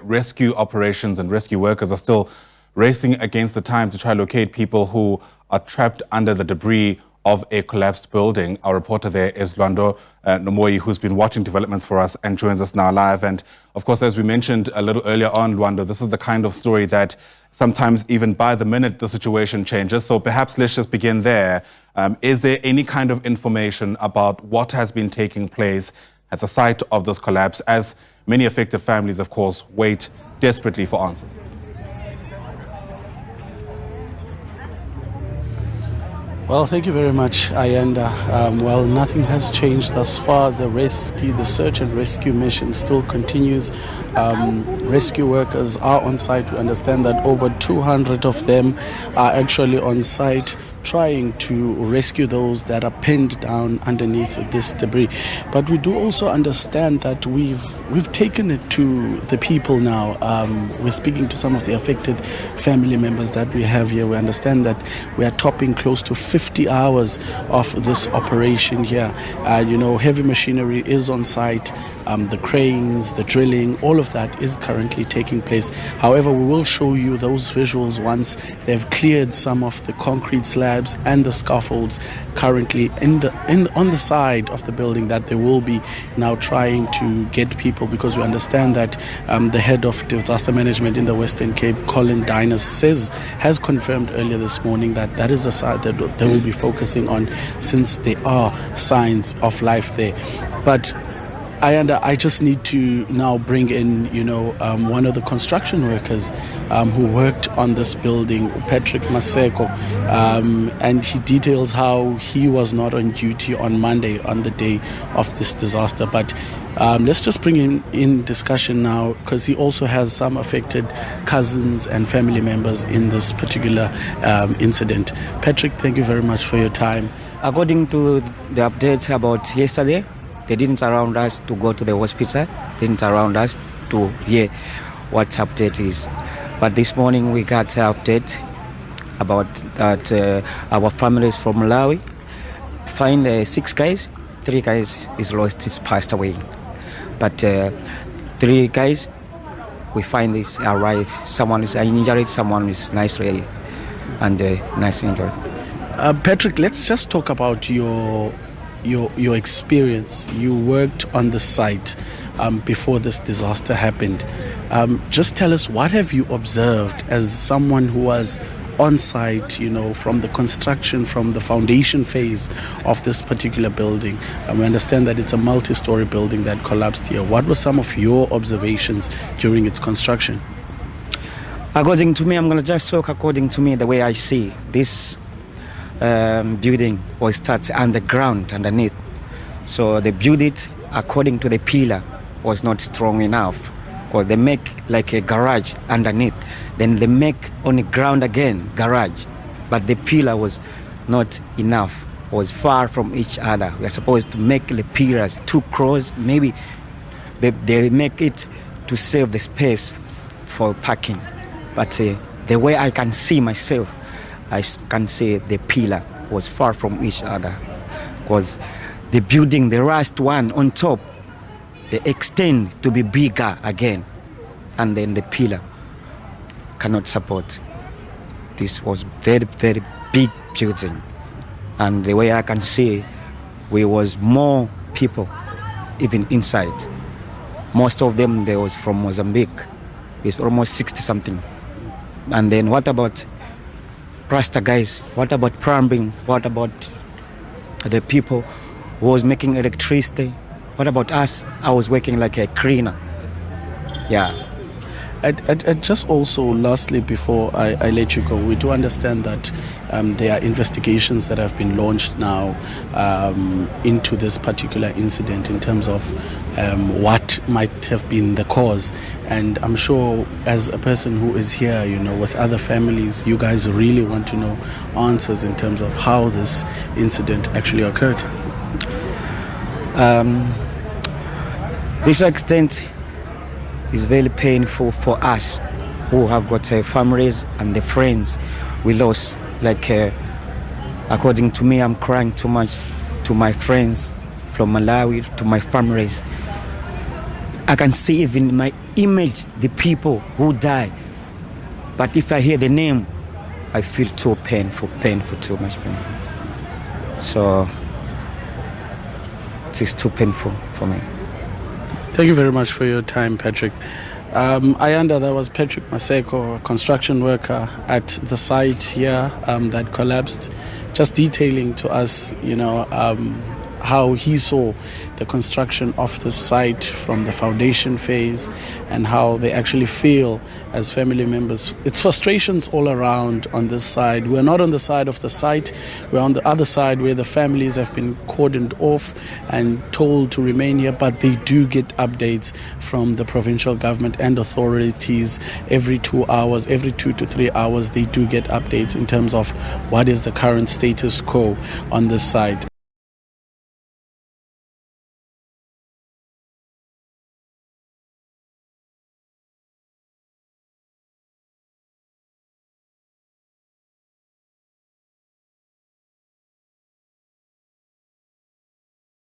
rescue operations and rescue workers are still racing against the time to try to locate people who are trapped under the debris of a collapsed building. Our reporter there is Lwando Nomoyi, who's been watching developments for us and joins us now live. And of course, as we mentioned a little earlier on, Lwando, this is the kind of story that sometimes even by the minute the situation changes. So perhaps let's just begin there. Is there any kind of information about what has been taking place at the site of this collapse, as many affected families, of course, wait desperately for answers? Well, thank you very much, Ayanda. Well, nothing has changed thus far. The search and rescue mission still continues. Rescue workers are on site. We understand that over 200 of them are actually on site trying to rescue those that are pinned down underneath this debris. But we do also understand that we've taken it to the people now. We're speaking to some of the affected family members that we have here. We understand that we are topping close to 50 hours of this operation here. Heavy machinery is on site. The cranes, the drilling, all of that is currently taking place. However, we will show you those visuals once they've cleared some of the concrete slabs and the scaffolds currently on the side of the building that they will be now trying to get people, because we understand that the head of disaster management in the Western Cape, Colin Dynas, has confirmed earlier this morning that is the side that they will be focusing on, since there are signs of life there. But I just need to now bring in, one of the construction workers who worked on this building, Patrick Maseko, and he details how he was not on duty on Monday, on the day of this disaster. But let's just bring him in discussion now, because he also has some affected cousins and family members in this particular incident. Patrick, thank you very much for your time. According to the updates about yesterday, they didn't allow us to go to the hospital, didn't allow us to hear what update is. But this morning we got an update about that our families from Malawi find 6 guys. 3 guys is passed away. But 3 guys, we find is arrived. Someone is injured, someone is nicely injured. Patrick, let's just talk about your experience. You worked on the site before this disaster happened. Just tell us, what have you observed as someone who was on site, from the construction, from the foundation phase of this particular building? We understand that it's a multi-story building that collapsed here. What were some of your observations during its construction? According to me, I'm going to just talk according to me, the way I see this building was started underground, underneath. So they built it according to the pillar was not strong enough, because they make like a garage underneath, then they make on the ground again garage, but the pillar was not enough, was far from each other. We are supposed to make the pillars 2 close, maybe they make it to save the space for parking. But the way I can see myself, I can say the pillar was far from each other, because the building, the last one on top, they extend to be bigger again, and then the pillar cannot support. This was very, very big building, and the way I can see, we was more people even inside. Most of them, they was from Mozambique. It's almost 60 something. And then what about Rasta guys? What about plumbing? What about the people who was making electricity? What about us? I was working like a cleaner. Yeah. And just also, lastly, before I let you go, we do understand that there are investigations that have been launched now into this particular incident in terms of what might have been the cause. And I'm sure, as a person who is here, with other families, you guys really want to know answers in terms of how this incident actually occurred. This extent is very painful for us who have got families and the friends we lost. Like, according to me, I'm crying too much to my friends from Malawi, to my families. I can see even in my image the people who die. But if I hear the name, I feel too painful, too much painful. So it is too painful for me. Thank you very much for your time, Patrick. Ayanda, that was Patrick Maseko, a construction worker at the site here that collapsed, just detailing to us, how he saw the construction of the site from the foundation phase and how they actually feel as family members. It's frustrations all around on this side. We're not on the side of the site. We're on the other side where the families have been cordoned off and told to remain here, but they do get updates from the provincial government and authorities every 2 hours, every 2 to 3 hours. They do get updates in terms of what is the current status quo on this side.